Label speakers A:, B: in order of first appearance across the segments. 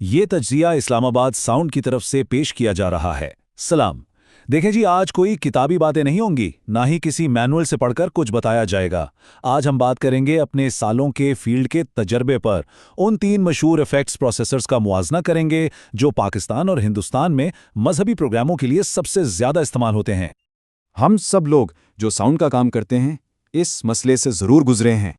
A: ये तज्जिया इस्लामाबाद साउंड की तरफ से पेश किया जा रहा है। सलाम। देखें जी, आज कोई किताबी बातें नहीं होंगी, ना ही किसी मैनुअल से पढ़कर कुछ बताया जाएगा। आज हम बात करेंगे अपने सालों के फील्ड के तजर्बे पर। उन 3 मशहूर इफेक्ट्स प्रोसेसर्स का मुआजना करेंगे जो पाकिस्तान और हिंदुस्तान में मजहबी प्रोग्रामों के लिए सबसे ज्यादा इस्तेमाल होते हैं।
B: हम सब लोग जो साउंड का काम करते हैं इस मसले से ज़रूर गुजरे हैं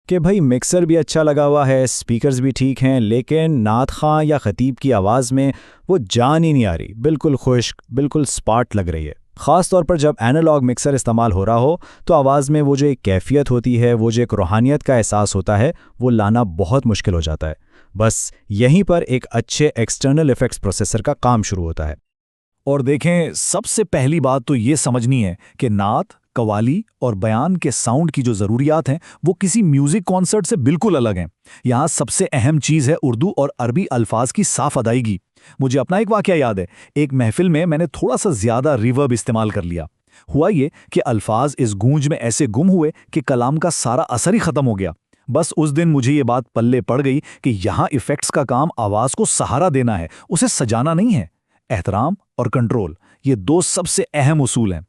C: कि भाई मिक्सर भी अच्छा लगा हुआ है, स्पीकर्स भी ठीक हैं, लेकिन नात खां या खतीब की आवाज़ में वो जान ही नहीं आ रही, बिल्कुल खुश्क, बिल्कुल स्पार्ट लग रही है। ख़ास तौर पर जब एनालॉग मिक्सर इस्तेमाल हो रहा हो तो आवाज़ में वो जो एक कैफियत होती है, वो जो एक रूहानियत का एहसास होता है, वो लाना बहुत मुश्किल हो जाता है। बस यहीं पर एक अच्छे एक्सटर्नल इफेक्ट्स प्रोसेसर का काम शुरू होता है।
A: और देखें, सबसे पहली बात तो ये समझनी है कि नात, कवाली और बयान के साउंड की जो ज़रूरियात हैं वो किसी म्यूज़िक कॉन्सर्ट से बिल्कुल अलग हैं। यहाँ सबसे अहम चीज़ है उर्दू और अरबी अल्फाज की साफ अदायगी। मुझे अपना एक वाक़या याद है। एक महफिल में मैंने थोड़ा सा ज़्यादा रिवर्ब इस्तेमाल कर लिया। हुआ ये कि अल्फाज इस गूंज में ऐसे गुम हुए कि कलाम का सारा असर ही ख़त्म हो गया। बस उस दिन मुझे ये बात पल्ले पड़ गई कि यहाँ इफ़ेक्ट्स का काम आवाज़ को सहारा देना है, उसे सजाना नहीं है। एहतराम और कंट्रोल, ये 2 सबसे अहम उसूल हैं।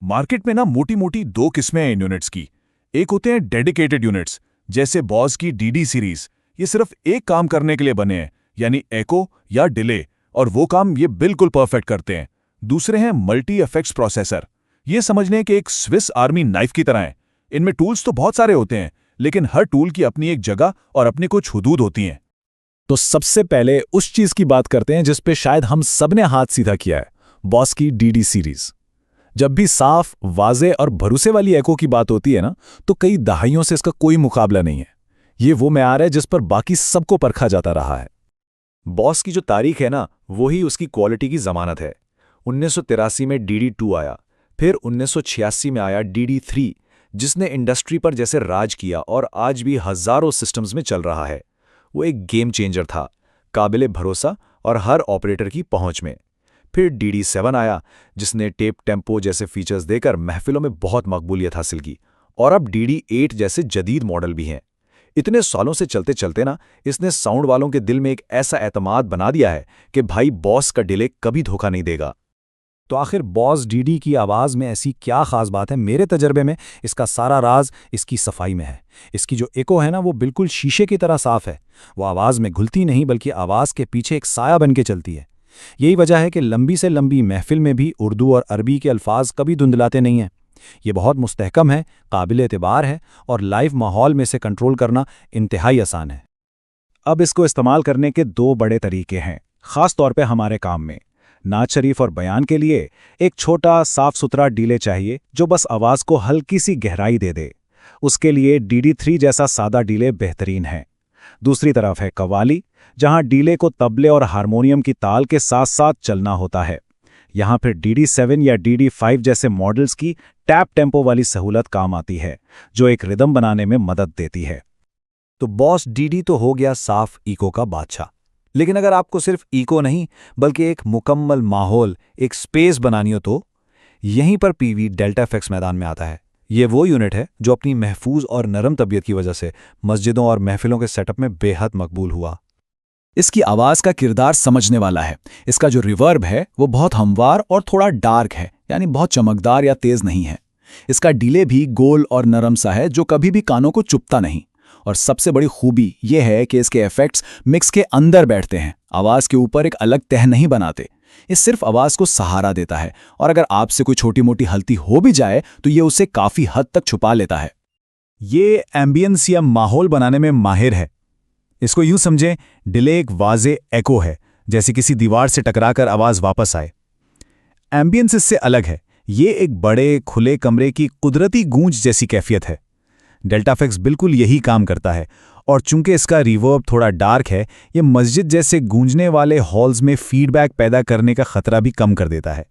D: मार्केट में ना मोटी मोटी 2 किस्में हैं इन यूनिट्स की। एक होते हैं डेडिकेटेड यूनिट्स, जैसे बॉस की डीडी सीरीज। ये सिर्फ एक काम करने के लिए बने हैं, यानी एको या डिले, और वो काम ये बिल्कुल परफेक्ट करते हैं। दूसरे हैं मल्टी इफेक्ट्स प्रोसेसर। ये समझने के एक स्विस आर्मी नाइफ की तरह हैं। इनमें टूल्स तो बहुत सारे होते हैं, लेकिन हर टूल की अपनी एक जगह और अपनी कुछ हुदूद होती हैं।
C: तो सबसे पहले उस चीज़ की बात करते हैं जिस पे शायद हम सब ने हाथ सीधा किया है, बॉस की डीडी सीरीज। जब भी साफ, वाज़े और भरोसे वाली एको की बात होती है ना, तो कई दहाइयों से इसका कोई मुकाबला नहीं है। ये वो मेयार है जिस पर बाकी सबको परखा जाता रहा है।
B: बॉस की जो तारीख है ना, वही उसकी क्वालिटी की ज़मानत है। 1983 में DD2 आया, फिर 1986 में आया DD3, जिसने इंडस्ट्री पर जैसे राज किया और आज भी हज़ारों सिस्टम्स में चल रहा है। वो एक गेम चेंजर था, काबिले भरोसा और हर ऑपरेटर की पहुंच में। फिर DD7 आया, जिसने टेप टेम्पो जैसे फीचर्स देकर महफिलों में बहुत मकबूलियत हासिल की। और अब DD8 जैसे जदीद मॉडल भी हैं। इतने सालों से चलते चलते ना, इसने साउंड वालों के दिल में एक ऐसा एतमाद बना दिया है कि भाई बॉस का डिले कभी धोखा नहीं देगा।
C: तो आखिर बॉस डीडी की आवाज़ में ऐसी क्या ख़ास बात है? मेरे तजर्बे में इसका सारा राज इसकी सफाई में है। इसकी जो एको है ना, वो बिल्कुल शीशे की तरह साफ़ है। वो आवाज़ में घुलती नहीं, बल्कि आवाज़ के पीछे एक साया बन के चलती है। यही वजह है कि लंबी से लंबी महफिल में भी उर्दू और अरबी के अल्फाज कभी धुंधलाते नहीं हैं। ये बहुत मुस्तहकम है, काबिल एतबार है और लाइव माहौल में से कंट्रोल करना इंतहाई आसान है। अब इसको इस्तेमाल करने के 2 बड़े तरीके हैं, ख़ास तौर पे हमारे काम में। नात शरीफ और बयान के लिए एक छोटा साफ सुथरा डीले चाहिए जो बस आवाज़ को हल्की सी गहराई दे दे। उसके लिए DD3 जैसा सादा डीले बेहतरीन है। दूसरी तरफ है कव्वाली, जहां डीले को तबले और हारमोनियम की ताल के साथ साथ चलना होता है। यहां फिर DD7 या DD5 जैसे मॉडल्स की टैप टेम्पो वाली सहूलत काम आती है, जो एक रिदम बनाने में मदद देती है।
A: तो बॉस डीडी तो हो गया साफ इको का बादशाह। लेकिन अगर आपको सिर्फ इको नहीं बल्कि एक मुकम्मल माहौल, एक स्पेस बनानी हो, तो यहीं पर PV डेल्टा इफेक्ट्स मैदान में आता है। ये वो यूनिट है जो अपनी महफूज और नरम तबीयत की वजह से मस्जिदों और महफिलों के सेटअप में बेहद मकबूल हुआ।
C: इसकी आवाज़ का किरदार समझने वाला है। इसका जो रिवर्ब है वो बहुत हमवार और थोड़ा डार्क है, यानी बहुत चमकदार या तेज़ नहीं है। इसका डिले भी गोल और नरम सा है, जो कभी भी कानों को चुभता नहीं। और सबसे बड़ी खूबी यह है कि इसके इफेक्ट्स मिक्स के अंदर बैठते हैं, आवाज़ के ऊपर एक अलग तह नहीं बनाते। ये सिर्फ आवाज़ को सहारा देता है, और अगर आपसे कोई छोटी मोटी गलती हो भी जाए तो ये उसे काफ़ी हद तक छुपा लेता है।
A: ये एम्बियंस या माहौल बनाने में माहिर है। इसको यूं समझें, डिले एक वाज़े एको है, जैसे किसी दीवार से टकराकर आवाज़ वापस आए। एम्बियंस इससे अलग है। ये एक बड़े खुले कमरे की कुदरती गूंज जैसी कैफियत है। डेल्टा इफेक्ट्स बिल्कुल यही काम करता है, और चूंकि इसका रिवर्ब थोड़ा डार्क है, ये मस्जिद जैसे गूंजने वाले हॉल्स में फीडबैक पैदा करने का खतरा भी कम कर देता है।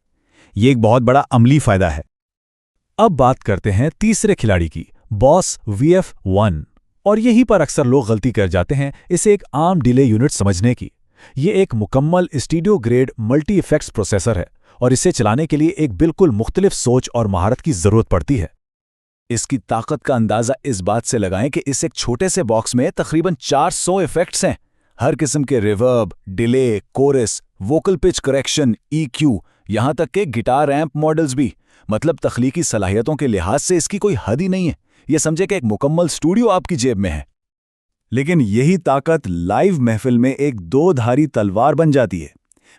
A: ये एक बहुत बड़ा अमली फ़ायदा है। अब बात करते हैं तीसरे खिलाड़ी की, बॉस VF1। और यहीं पर अक्सर लोग गलती कर जाते हैं इसे एक आम डिले यूनिट समझने की। ये एक मुकम्मल studio grade multi effects processor है, और इसे चलाने के लिए एक बिल्कुल मुख्तलिफ सोच और महारत की ज़रूरत पड़ती है। इसकी ताकत का अंदाज़ा इस बात से लगाएं कि इस एक छोटे से बॉक्स में तकरीबन 400 इफेक्ट्स हैं। हर किस्म के reverb, delay, chorus, vocal pitch correction, EQ, यहाँ तक के गिटार एम्प मॉडल्स भी। मतलब तख्लीकी सलाहियतों के लिहाज से इसकी कोई हद ही नहीं है। ये समझे कि एक मुकम्मल स्टूडियो आपकी जेब में है। लेकिन यही ताकत लाइव महफिल में एक दो-धारी तलवार बन जाती है।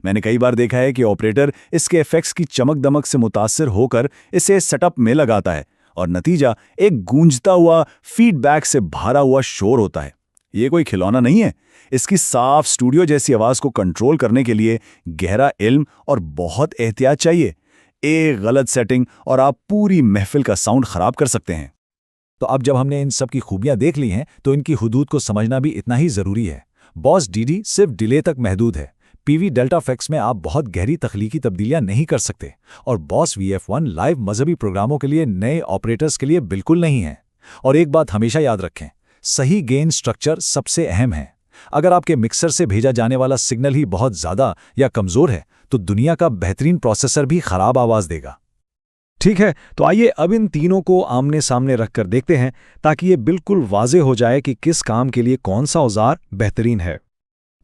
A: मैंने कई बार देखा है कि ऑपरेटर इसके इफेक्ट्स की चमक दमक से मुतासिर होकर इसे सेटअप में लगाता है और नतीजा एक गूंजता हुआ फीडबैक से भरा हुआ शोर होता है। ये कोई खिलौना नहीं है। इसकी साफ स्टूडियो जैसी आवाज को कंट्रोल करने के लिए गहरा इल्म और बहुत एहतियात चाहिए। एक गलत सेटिंग और आप पूरी महफिल का साउंड खराब कर सकते हैं।
C: तो अब जब हमने इन सब की खूबियां देख ली हैं तो इनकी हुदूद को समझना भी इतना ही ज़रूरी है। बॉस डीडी सिर्फ डिले तक महदूद है। पीवी डेल्टा इफेक्ट्स में आप बहुत गहरी तख्लीकी तब्दीलियां नहीं कर सकते और बॉस VF1 लाइव मजहबी प्रोग्रामों के लिए नए ऑपरेटर्स के लिए बिल्कुल नहीं है। और एक बात हमेशा याद रखें, सही गेन स्ट्रक्चर सबसे अहम है। अगर आपके मिक्सर से भेजा जाने वाला सिग्नल ही बहुत ज़्यादा या कमज़ोर है तो दुनिया का बेहतरीन प्रोसेसर भी ख़राब आवाज़ देगा। ठीक है, तो आइए अब इन तीनों को आमने सामने रखकर देखते हैं ताकि ये बिल्कुल वाज़े हो जाए कि किस काम के लिए कौन सा औजार बेहतरीन है।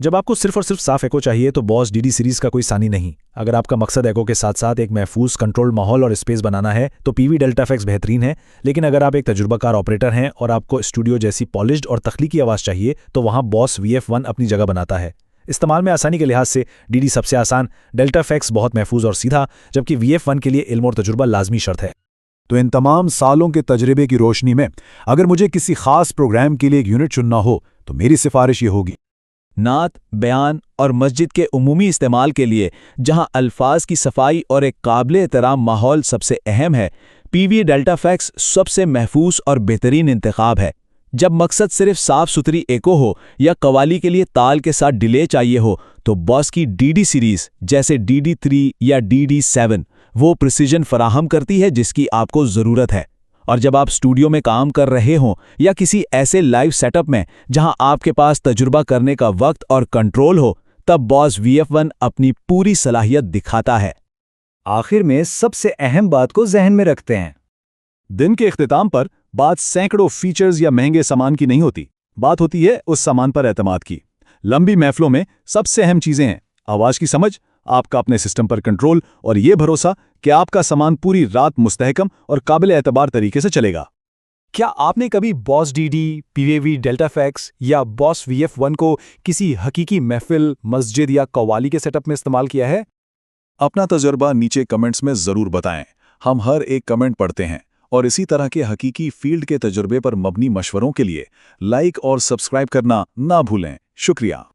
C: जब आपको सिर्फ और सिर्फ साफ एको चाहिए तो बॉस डीडी सीरीज का कोई सानी नहीं। अगर आपका मकसद एको के साथ साथ एक महफूज कंट्रोल्ड माहौल और स्पेस बनाना है तो पीवी डेल्टा इफेक्ट्स बेहतरीन है। लेकिन अगर आप एक तजुर्बाकार ऑपरेटर हैं और आपको स्टूडियो जैसी पॉलिश्ड और तख्लीकी आवाज़ चाहिए तो वहाँ बॉस VF1 अपनी जगह बनाता है। इस्तेमाल में आसानी के लिहाज से डीडी सबसे आसान, डेल्टा इफेक्ट्स बहुत महफूज और सीधा, जबकि VF1 के लिए इल्म और तजुर्बा लाजमी शर्त है।
A: तो इन तमाम सालों के तजर्बे की रोशनी में अगर मुझे किसी खास प्रोग्राम के लिए एक यूनिट चुनना हो तो मेरी सिफारिश ये होगी।
B: नात, बयान और मस्जिद के उमूमी इस्तेमाल के लिए जहां अल्फाज की सफाई और एक काबिल एहतराम माहौल सबसे अहम है, पीवी डेल्टा इफेक्ट्स सबसे महफूज और बेहतरीन इंतखाब है। जब मकसद सिर्फ साफ सुथरी एको हो या कवाली के लिए ताल के साथ डिले चाहिए हो तो बॉस की डीडी सीरीज जैसे DD3 या DD7 वो प्रिसीजन फराहम करती है जिसकी आपको ज़रूरत है। और जब आप स्टूडियो में काम कर रहे हों या किसी ऐसे लाइव सेटअप में जहां आपके पास तजुर्बा करने का वक्त और कंट्रोल हो, तब बॉस VF1 अपनी पूरी सलाहियत दिखाता है।
C: आखिर में सबसे अहम बात को जहन में रखते हैं।
A: दिन के इख्तिताम पर बात सैकड़ों फीचर्स या महंगे सामान की नहीं होती। बात होती है उस सामान पर एतमाद की। लंबी महफिलों में सबसे अहम चीजें हैं आवाज की समझ, आपका अपने सिस्टम पर कंट्रोल और ये भरोसा कि आपका सामान पूरी रात मुस्तहकम और काबिल एतबार तरीके से चलेगा।
C: क्या आपने कभी boss DD, PVV delta effects या बॉस VF1 को किसी हकीकी महफिल, मस्जिद या कव्वाली के सेटअप में इस्तेमाल किया है?
D: अपना तजुर्बा नीचे कमेंट्स में ज़रूर बताएं। हम हर एक कमेंट पढ़ते हैं और इसी तरह के हकीकी फील्ड के तजुर्बे पर मबनी मशवरों के लिए लाइक और सब्सक्राइब करना ना भूलें। शुक्रिया।